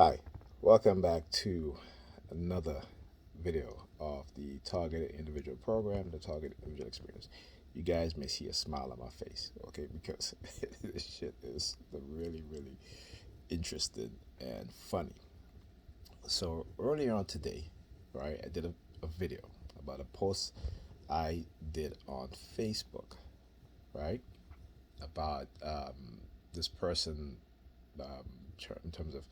Hi, welcome back to another video of the Targeted Individual Program, the Targeted Individual Experience. You guys may see a smile on my face, okay, because this shit is really, really interesting and funny. So, earlier on today, right, I did a video about a post I did on Facebook, right, about this person um, in terms of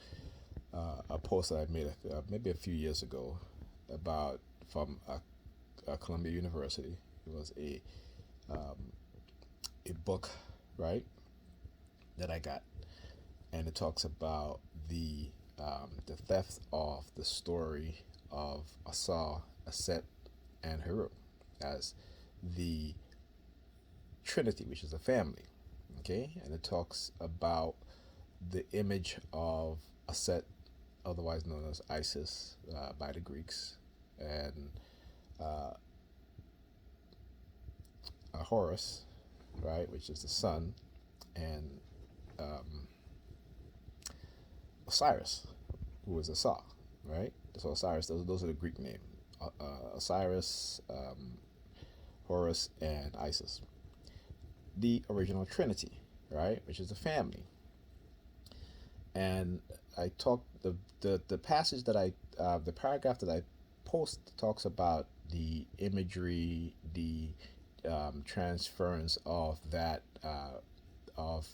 a post that I made maybe a few years ago about from Columbia University. It was a book, right, that I got, and it talks about the theft of the story of Asa, Aset, and Heru as the Trinity, which is a family. Okay, and it talks about the image of Aset, otherwise known as Isis by the Greeks, and uh, Horus, right, which is the sun, and um, Osiris, who is Asa, right? So Osiris, those are the Greek names. Osiris, Horus, and Isis. The original Trinity, right, which is the family. And I talked the passage that the paragraph that I post talks about the imagery, the transference of that of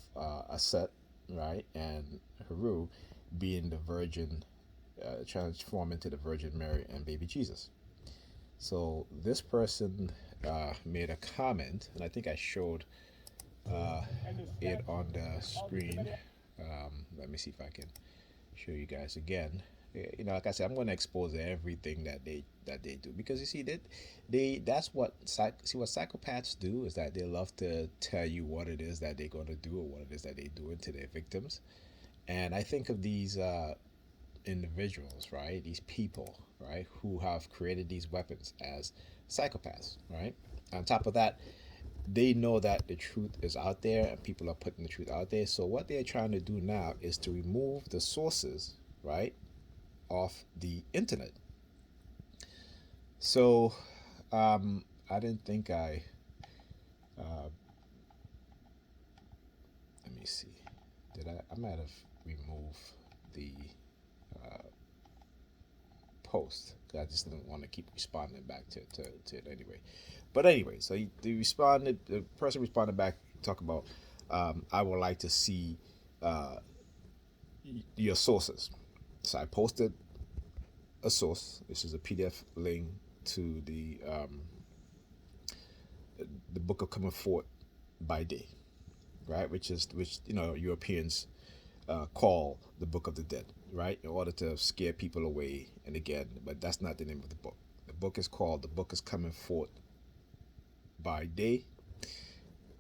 Aset, right, and Heru being the Virgin, transformed into the Virgin Mary and baby Jesus. So this person made a comment, and I think I showed uh, it on the screen. Let me see if I can show you guys again. You know, like I said, I'm going to expose everything that they do, because you see that that's what see what psychopaths do is that they love to tell you what it is that they're going to do or what it is that they do to their victims. And I think of these individuals, right? These people, right, who have created these weapons as psychopaths, right? On top of that, they know that the truth is out there and people are putting the truth out there. So what they're trying to do now is to remove the sources, right, off the internet. So I didn't think uh, let me see. Did I might have removed the uh, post. I just didn't want to keep responding back to it anyway. But anyway, so the person responded back, talk about, I would like to see uh, your sources. So I posted a source. This is a PDF link to the Book of Coming Forth by Day, right? Which Europeans call the Book of the Dead, right? In order to scare people away. And again, but that's not the name of the book. The book is called The Book is Coming Forth by Day,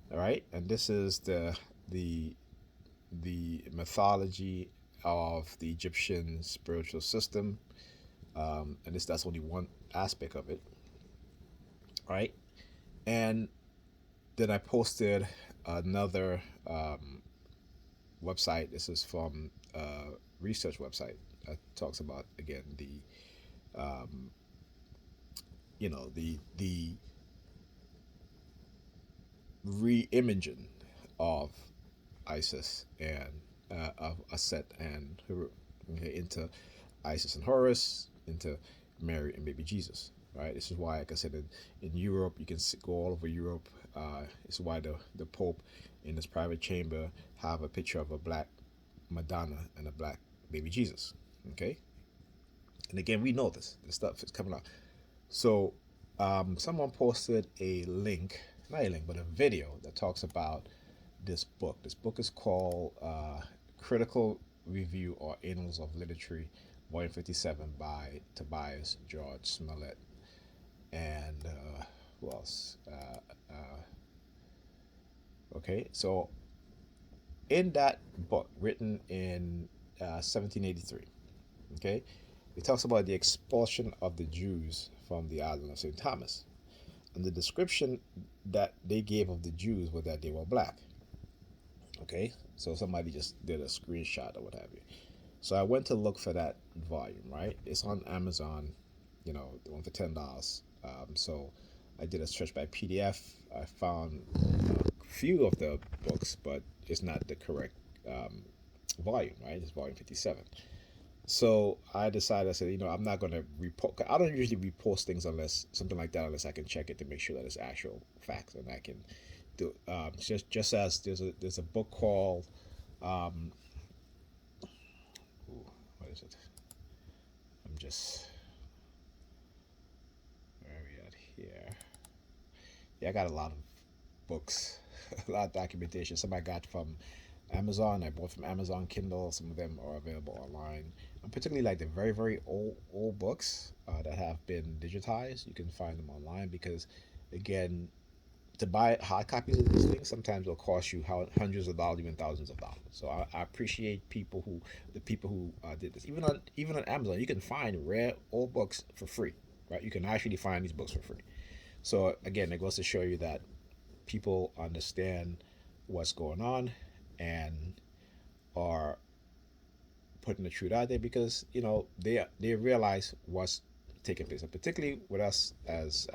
all right? And this is the the mythology of the Egyptian spiritual system, and that's only one aspect of it, right? And then I posted another website. This is from a research website that talks about again um, the re-imaging of Isis and of Aset and Heru, okay, into Isis and Horus, into Mary and baby Jesus. Right. This is why, like I said, in Europe, you can go all over Europe. It's why the Pope in his private chamber have a picture of a black Madonna and a black baby Jesus. Okay. And again, we know this stuff is coming out. So someone posted a link, not a link, but a video that talks about this book. This book is called Critical Review or Annals of Literature, Volume 57 by Tobias George Smollett. And who else? Okay, so in that book, written in 1783, okay, it talks about the expulsion of the Jews from the island of St. Thomas. And the description that they gave of the Jews was that they were black. Okay, so somebody just did a screenshot or what have you. So I went to look for that volume, right? It's on Amazon, the one for $10. So I did a search by PDF. I found a few of the books, but it's not the correct um, volume, right? It's volume 57. So I decided, I said, I'm not going to report. I don't usually repost things unless something like that, unless I can check it to make sure that it's actual facts, and I can do. Just as there's a book called what is it? I'm just where are we at here? Yeah, I got a lot of books, a lot of documentation. Some I got from Amazon. I bought from Amazon Kindle. Some of them are available online. And particularly like the very very old books that have been digitized. You can find them online because, again, to buy hard copies of these things sometimes will cost you hundreds of dollars, even thousands of dollars. So I appreciate the people who did this. Even on Amazon, you can find rare old books for free, right? You can actually find these books for free. So again, it goes to show you that people understand what's going on and are putting the truth out there because they realize what's taking place, and particularly with us as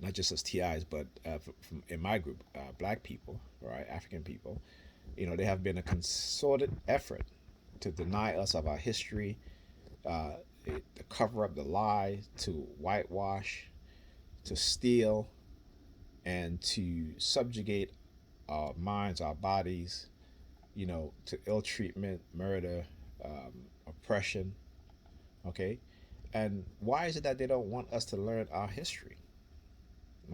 not just as TIs, but from in my group, Black people, right, African people, there have been a concerted effort to deny us of our history, uh, to cover up the lie, to whitewash, to steal, and to subjugate our minds, our bodies, to ill treatment, murder, oppression. Okay, and why is it that they don't want us to learn our history?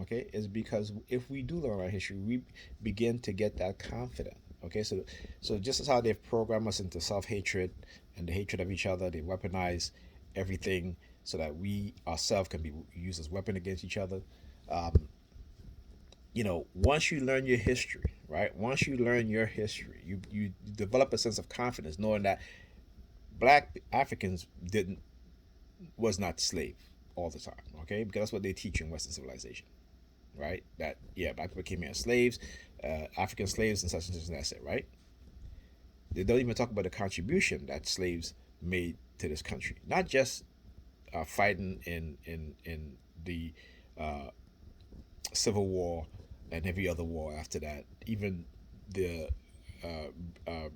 Okay, is because if we do learn our history, we begin to get that confident. Okay, so just as how they've programmed us into self-hatred and the hatred of each other, they weaponize everything so that we ourselves can be used as weapon against each other. um, Once you learn your history, right, once you learn your history, you develop a sense of confidence knowing that Black Africans didn't was not slave all the time. Okay, because that's what they teach in Western civilization, right? That, yeah, Black people came here as slaves, African slaves, and such and such, and that's it, right? They don't even talk about the contribution that slaves made to this country, not just fighting in the uh, Civil War and every other war after that, even the uh, uh,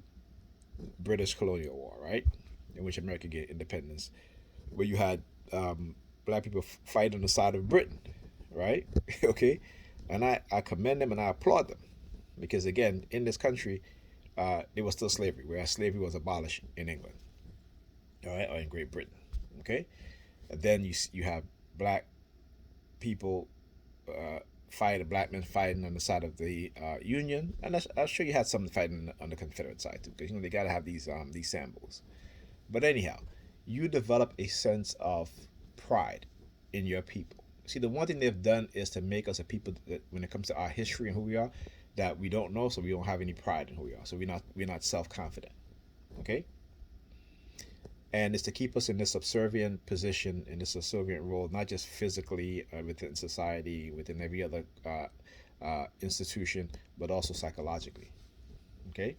British colonial war, right, in which America gained independence, where you had Black people fight on the side of Britain, right? Okay, and I commend them and I applaud them because, again, in this country, there was still slavery, whereas slavery was abolished in England, all right, or in Great Britain. Okay, and then you have Black people fight, Black men fighting on the side of the Union, and I'm sure you had some fighting on the Confederate side too, because they got to have these symbols. But anyhow, you develop a sense of pride in your people. See, the one thing they've done is to make us a people that, when it comes to our history and who we are, that we don't know, so we don't have any pride in who we are. So we're not self confident. Okay, and it's to keep us in this subservient position, in this subservient role, not just physically within society, within every other institution, but also psychologically. Okay,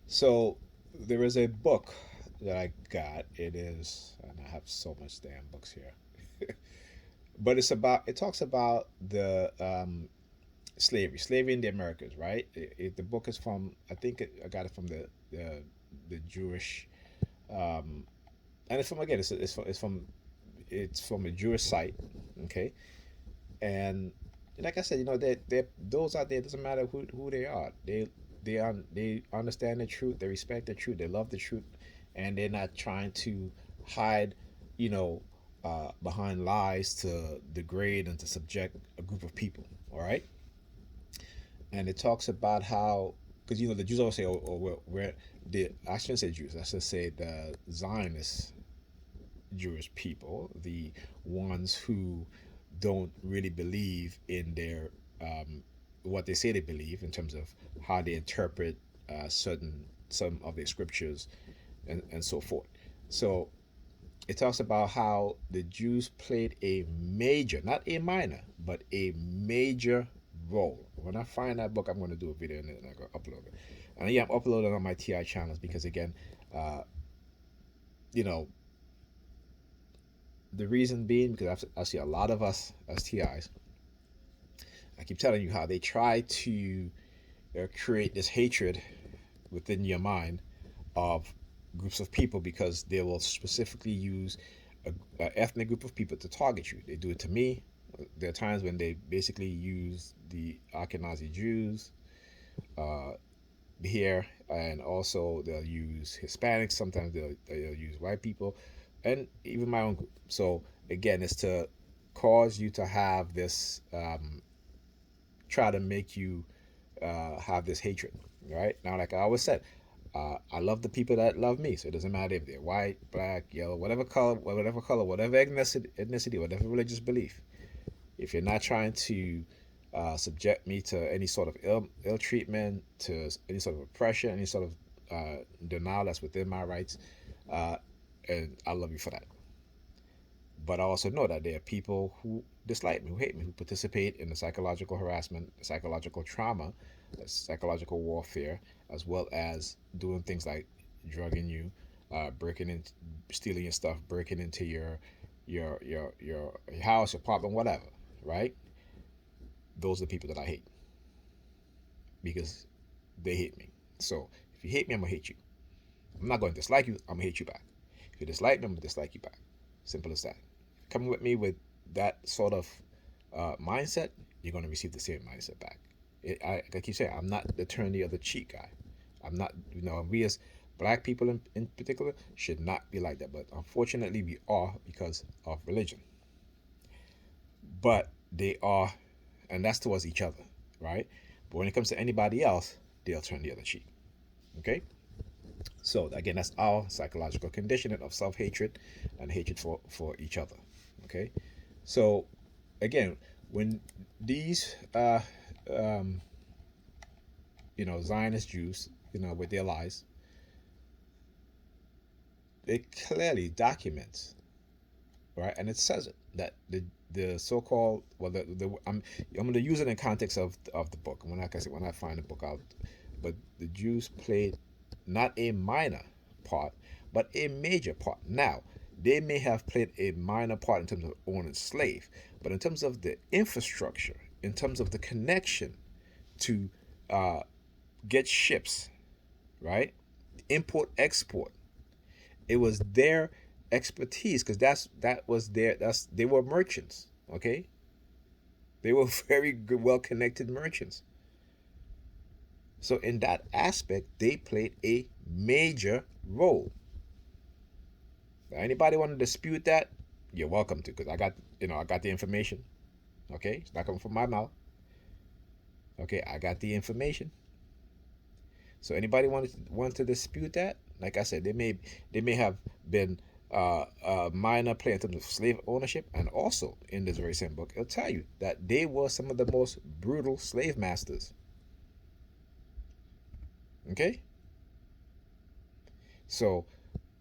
so there is a book that I got. It is, and I have so much damn books here, but it talks about the slavery in the Americas, right? The book is from, I think I got it from the Jewish, um, and it's from, again, it's from a Jewish site. Okay, and like I said, they those out there, it doesn't matter who they are. They understand the truth. They respect the truth. They love the truth, and they're not trying to hide, you know, behind lies to degrade and to subject a group of people. All right, and it talks about how, because the Jews always say, "Oh, we're the," I shouldn't say Jews. I should say the Zionist Jewish people, the ones who don't really believe in their what they say they believe in terms of how they interpret some of their scriptures and so forth. So it talks about how the Jews played a major, not a minor, but a major role. When I find that book, I'm going to do a video and then I'm going to upload it. And yeah, I'm uploading on my TI channels because again, uh, you know, the reason being because I see a lot of us as TIs. I keep telling you how they try to create this hatred within your mind of groups of people because they will specifically use a ethnic group of people to target you. They do it to me. There are times when they basically use the Ashkenazi Jews here, and also they'll use Hispanics. Sometimes they'll use white people, and even my own group. So again, it's to cause you to have this, try to make you have this hatred. Right now, like I always said, I love the people that love me. So it doesn't matter if they're white, black, yellow, whatever color, whatever ethnicity, whatever religious belief. If you're not trying to subject me to any sort of ill treatment, to any sort of oppression, any sort of denial that's within my rights, uh, and I love you for that. But I also know that there are people who dislike me, who hate me, who participate in the psychological harassment, psychological trauma, psychological warfare, as well as doing things like drugging you, breaking in, stealing your stuff, breaking into your house, your apartment, whatever. Right? Those are the people that I hate because they hate me. So if you hate me, I'm gonna hate you. I'm not going to dislike you. I'm gonna hate you back. If you dislike me, I'm gonna dislike you back. Simple as that. Coming with me with that sort of mindset, you're gonna receive the same mindset back. I keep saying, I'm not the turn the other cheek guy. I'm not. We as black people in particular should not be like that. But unfortunately, we are because of religion. But they are, and that's towards each other, right? But when it comes to anybody else, they'll turn the other cheek. Okay. So again, that's our psychological conditioning of self-hatred and hatred for each other. Okay. So again, when these um, Zionist Jews, with their lies, it clearly documents, right, and it says it that the so-called, well, I'm going to use it in context of the book. When, like I said, when I find the book out, but the Jews played not a minor part, but a major part. Now, they may have played a minor part in terms of owning slave, but in terms of the infrastructure, in terms of the connection to uh, get ships, right, import export, it was their expertise because they were merchants. Okay, they were very good, well connected merchants. So in that aspect, they played a major role. Now, anybody want to dispute that? You're welcome to, because I got the information. Okay, it's not coming from my mouth. Okay, I got the information. So anybody want to dispute that? Like I said, they may have been a minor player in terms of slave ownership, and also in this very same book, it'll tell you that they were some of the most brutal slave masters. Okay, so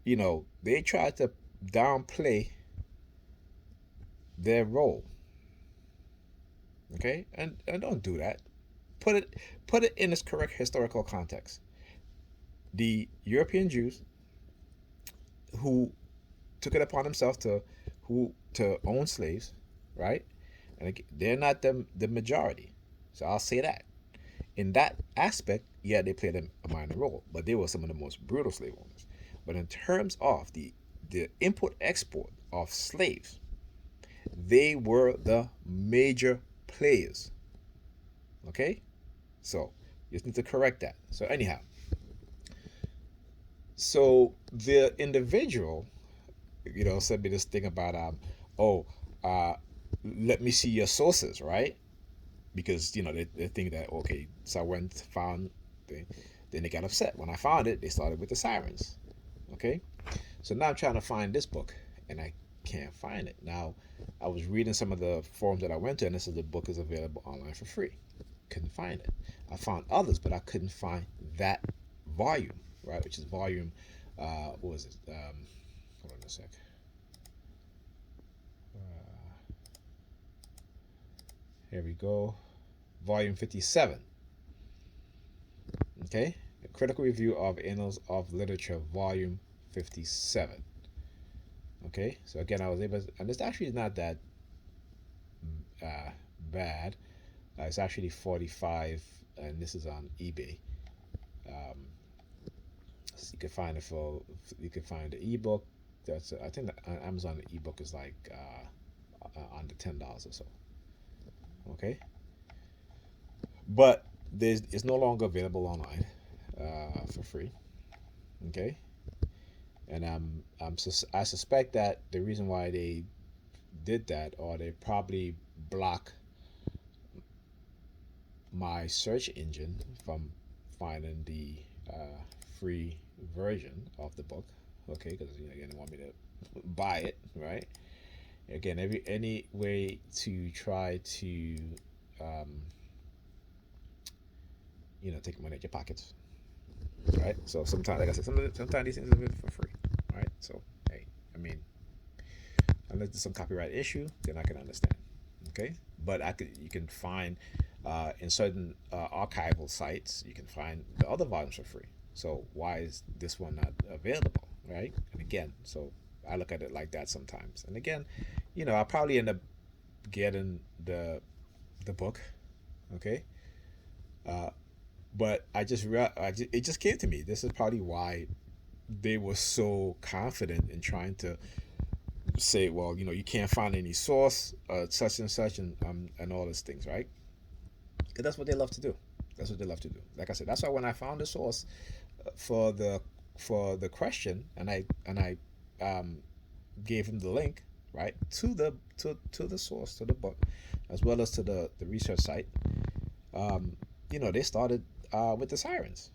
they tried to downplay their role. Okay, and don't do that. Put it in its correct historical context. The European Jews who took it upon themselves to own slaves, right? And they're not the majority, so I'll say that. In that aspect, yeah, they played a minor role, but they were some of the most brutal slave owners. But in terms of the import export of slaves, they were the major players. Okay, so you just need to correct that. So anyhow, so the individual, said me this thing about oh, uh, let me see your sources, right? Because they think that, okay, so I went found the, then they got upset when I found it. They started with the sirens. Okay, so now I'm trying to find this book and I can't find it. Now I was reading some of the forums that I went to, and this is the book is available online for free. Couldn't find it. I found others, but I couldn't find that volume, right? Which is volume, what was it? Hold on a sec. Here we go. Volume 57. Okay, Critical Review of Annals of Literature, Volume 57. Okay, so again, I was able to, and it's actually not that uh, bad. It's actually 45, and this is on eBay. Um, so you can find it for, you can find the ebook. That's, I think that on Amazon the ebook is like under $10 or so. Okay, but it's no longer available online for free. Okay, and I suspect that the reason why they did that, or they probably block my search engine from finding the uh, free version of the book. Okay, because again, they want me to buy it, right? Again, any way to try to um, take money out your pockets, right? So sometimes, like I said, sometimes these things are for free, right? So hey, I mean, unless there's some copyright issue, then I can understand. Okay, but you can find in certain archival sites, you can find the other volumes for free. So why is this one not available, right? And again, so I look at it like that sometimes. And again, I'll probably end up getting the book, okay? Uh, but it just came to me. This is probably why they were so confident in trying to say, well, you can't find any source, such and such, and all these things, right? Because that's what they love to do. That's what they love to do. Like I said, that's why when I found the source for the question, and I um, gave him the link, right, to the source, to the book, as well as to the research site. Um, they started with the sirens.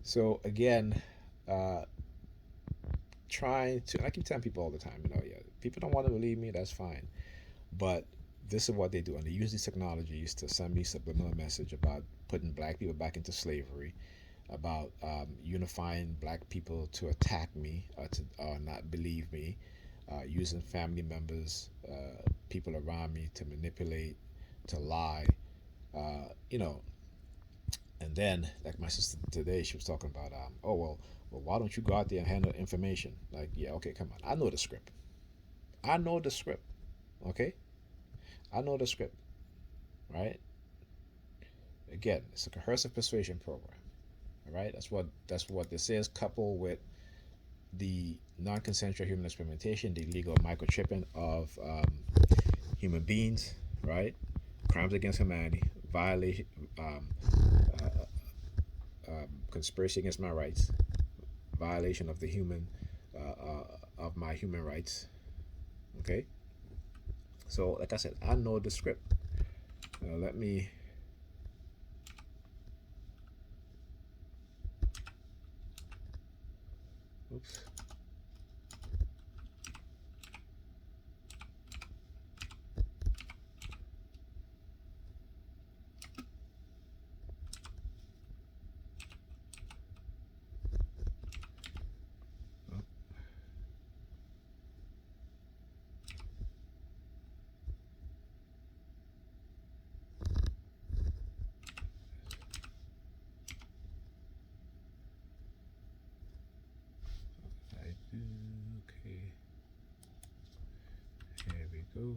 So again, uh, trying to, and I keep telling people all the time, yeah, people don't want to believe me, that's fine. But this is what they do, and they use these technologies to send me subliminal message about putting black people back into slavery, about unifying black people to attack me, to not believe me, using family members, people around me to manipulate, to lie, uh, you know. And then, like my sister today, she was talking about, oh well, why don't you go out there and handle information? Like, yeah, okay, come on, I know the script. I know the script. Okay, I know the script, right? Again, it's a coercive persuasion program. All right, that's what this is. Coupled with the non-consensual human experimentation, the illegal microchipping of human beings, right? Crimes against humanity, violation, conspiracy against my rights, violation of the of my human rights. Okay, so like I said, I know the script. Let me. Oops. I do. Okay. Here we go.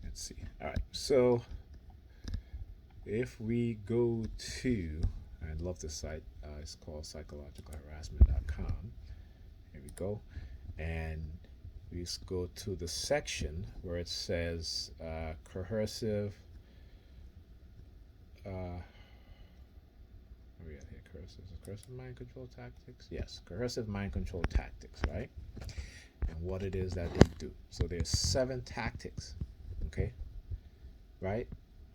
Let's see. All right. So if we go to, I love this site. It's called psychologicalharassment.com. Here we go. And we just go to the section where it says coercive. Where we at here? Coercive mind control tactics. Yes, coercive mind control tactics, right? And what it is that they do. So there's 7 tactics. Okay, right?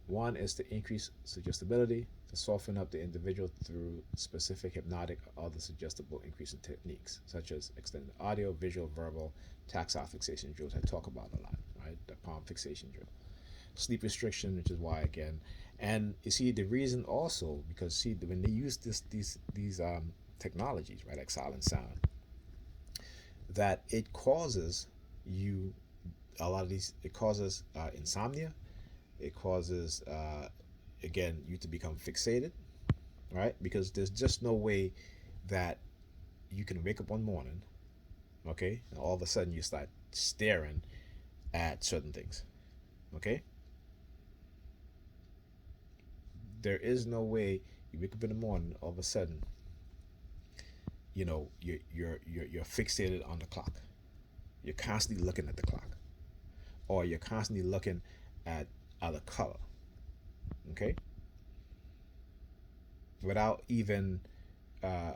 One is to increase suggestibility, to soften up the individual through specific hypnotic or other suggestible increasing techniques, such as extended audio, visual, verbal, tactile fixation drills I talk about a lot, right? The palm fixation drill. Sleep restriction, which is why again, and you see the reason also because see when they use these technologies, right, like silent sound, that it causes you a lot of these. It causes insomnia. It causes again, you to become fixated, right? Because there's just no way that you can wake up one morning, okay, and all of a sudden you start staring at certain things, okay? There is no way you wake up in the morning, all of a sudden, you're fixated on the clock. You're constantly looking at the clock, or you're constantly looking at other color, okay, without even uh,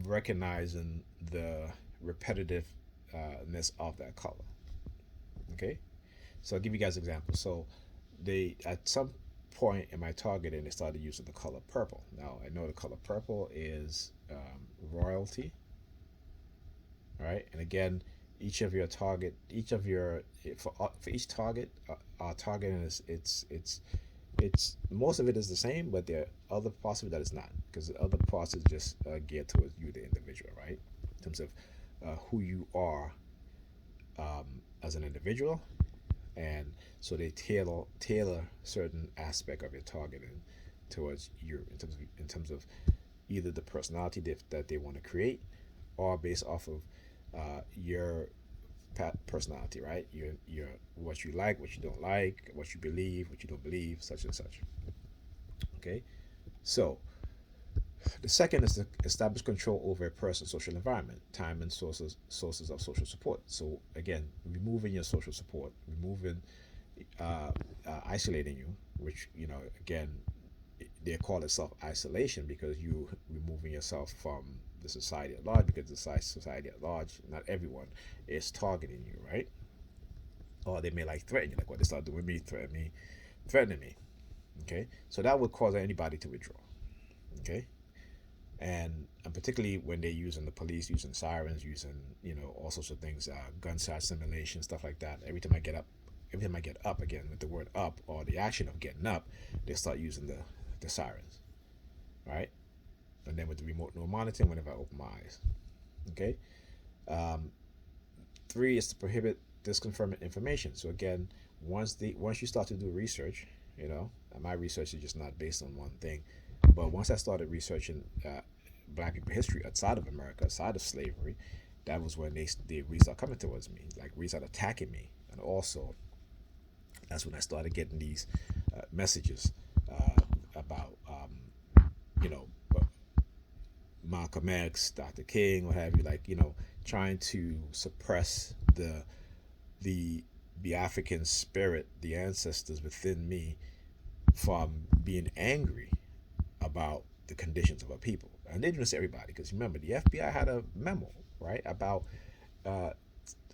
recognizing the repetitiveness of that color. Okay, so I'll give you guys an example. So they at some point in my targeting, they started using the color purple. Now I know the color purple is royalty, right? And again, each of your for each target, our targeting is it's most of it is the same, but there are other parts of it that is not, because the other parts is just geared towards you, the individual, right? In terms of who you are as an individual, and so they tailor certain aspect of your targeting towards you in terms of either the personality that they want to create, or based off of your personality, right? Your what you like, what you don't like, what you believe, what you don't believe, such and such. Okay, so the second is to establish control over a person's social environment, time, and sources of social support. So again, removing your social support, removing isolating you, which again they call it self isolation because you removing yourself from the society at large, because the society at large, not everyone is targeting you, right? Or they may like threaten you, like what they start doing me, threatening me. Okay, so that would cause anybody to withdraw. Okay, and particularly when they're using the police, using sirens, using all sorts of things, gunshot simulation, stuff like that. Every time I get up again with the word up or the action of getting up, they start using the sirens, right? And then with the remote no monitoring, whenever I open my eyes, okay. Um, Three is to prohibit disconfirming information. So again, once you start to do research, and my research is just not based on one thing, but once I started researching Black people history outside of America, outside of slavery, that was when they really started coming towards me, like really started attacking me, and also that's when I started getting these messages about you know Malcolm X, Dr. King, what have you, like trying to suppress the the African spirit, the ancestors within me, from being angry about the conditions of our people. And they didn't say everybody, because remember, the FBI had a memo, right, about uh,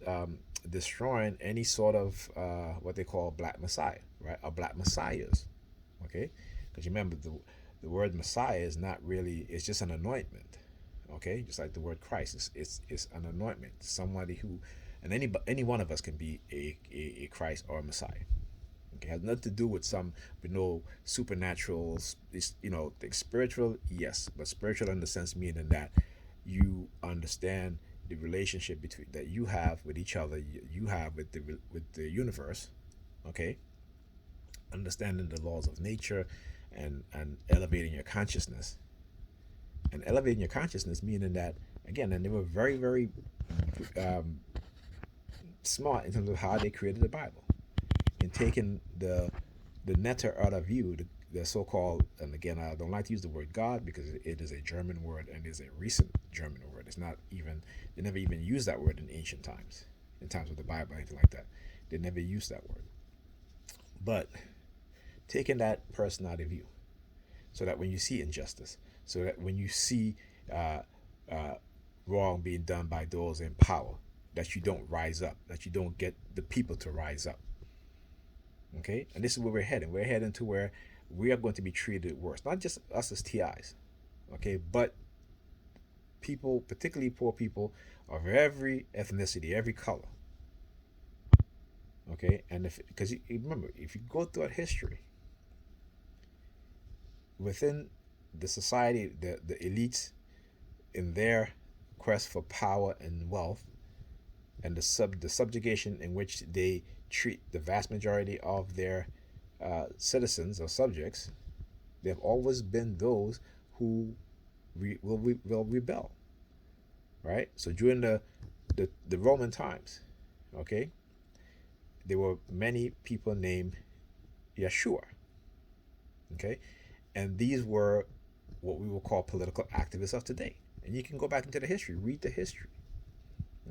um, destroying any sort of what they call black messiah, right, or black messiahs, okay? Because remember, the word messiah is not really, it's just an anointment, okay? Just like the word Christ, it's an anointment, somebody who, and any one of us can be a Christ or a Messiah. Okay, it has nothing to do with no supernatural, spiritual, yes, but spiritual in the sense meaning that you understand the relationship between that you have with each other, you have with the universe, okay, understanding the laws of nature, and elevating your consciousness, and elevating your consciousness meaning that, again, and they were very very um, smart in terms of how they created the Bible, in taking the netter out of you, the so-called, and again, I don't like to use the word God because it is a German word, and is a recent German word. It's not even, they never even used that word in ancient times, in times of the Bible, anything like that. They never used that word. But taking that person out of you, so that when you see injustice, so that when you see uh, uh, wrong being done by those in power, that you don't rise up, that you don't get the people to rise up. Okay, and this is where we're heading. We're heading to where we are going to be treated worse, not just us as TIs, okay, but people, particularly poor people of every ethnicity, every color. Okay, and because remember, if you go throughout history, within the society, the elites, in their quest for power and wealth, and the subjugation in which they treat the vast majority of their citizens or subjects, there have always been those who will rebel, right? So during the Roman times, okay, there were many people named Yeshua, okay, and these were what we will call political activists of today. And you can go back into the history, read the history,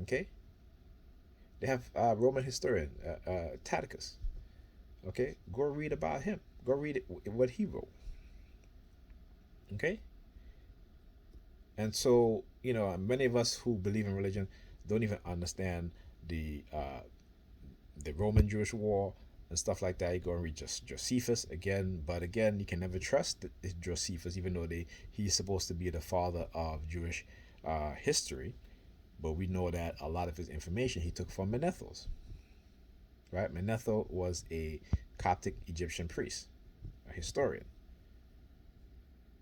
okay. They have Roman historian Tacitus, okay. Go read about him. Go read what he wrote, okay. And so, many of us who believe in religion don't even understand the Roman Jewish War and stuff like that. You go and read just Josephus again, but again, you can never trust Josephus, even though he's supposed to be the father of Jewish history. But we know that a lot of his information he took from Menethos, right? Manetho was a Coptic Egyptian priest, a historian,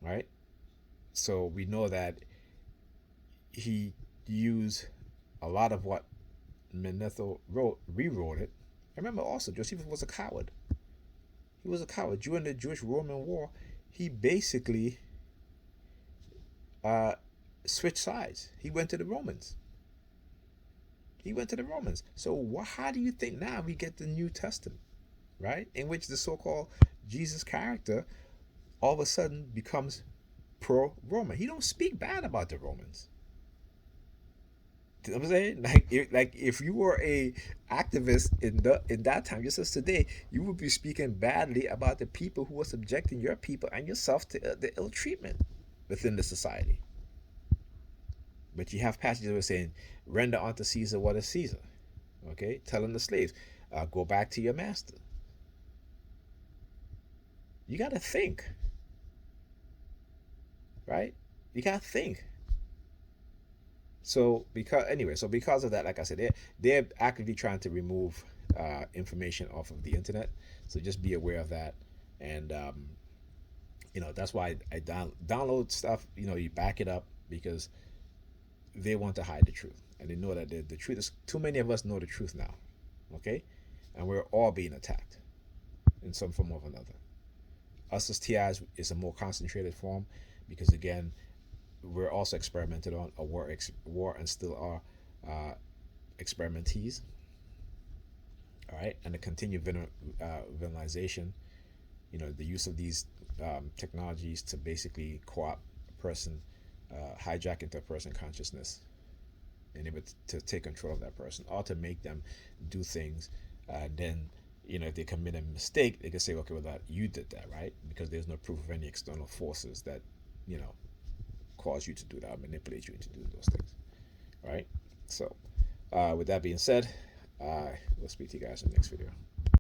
right? So we know that he used a lot of what Manetho rewrote it. Remember also, Josephus was a coward. He was a coward. During the Jewish Roman War, he basically switched sides. He went to the Romans. So how do you think now we get the New Testament, right? In which the so-called Jesus character all of a sudden becomes pro-Roman. He don't speak bad about the Romans. You know what I'm saying? Like if you were a activist in that time, just as today, you would be speaking badly about the people who are subjecting your people and yourself to the ill treatment within the society. But you have passages that are saying, "Render unto Caesar what is Caesar." Okay, telling the slaves, "Go back to your master." You got to think, right? You got to think. So because of that, like I said, they're actively trying to remove information off of the internet. So just be aware of that, and that's why I download stuff. You back it up because they want to hide the truth, and they know that the truth is too many of us know the truth now, okay, and we're all being attacked in some form or another. Us as TIs is a more concentrated form because again we're also experimented on a war and still are experimentees. All right, and the continued villainization, the use of these technologies to basically co-opt a person, hijack into a person consciousness, and able to take control of that person or to make them do things. Then, if they commit a mistake, they can say, okay, well, that you did that, right? Because there's no proof of any external forces that, cause you to do that or manipulate you into doing those things, right? So, with that being said, we'll speak to you guys in the next video.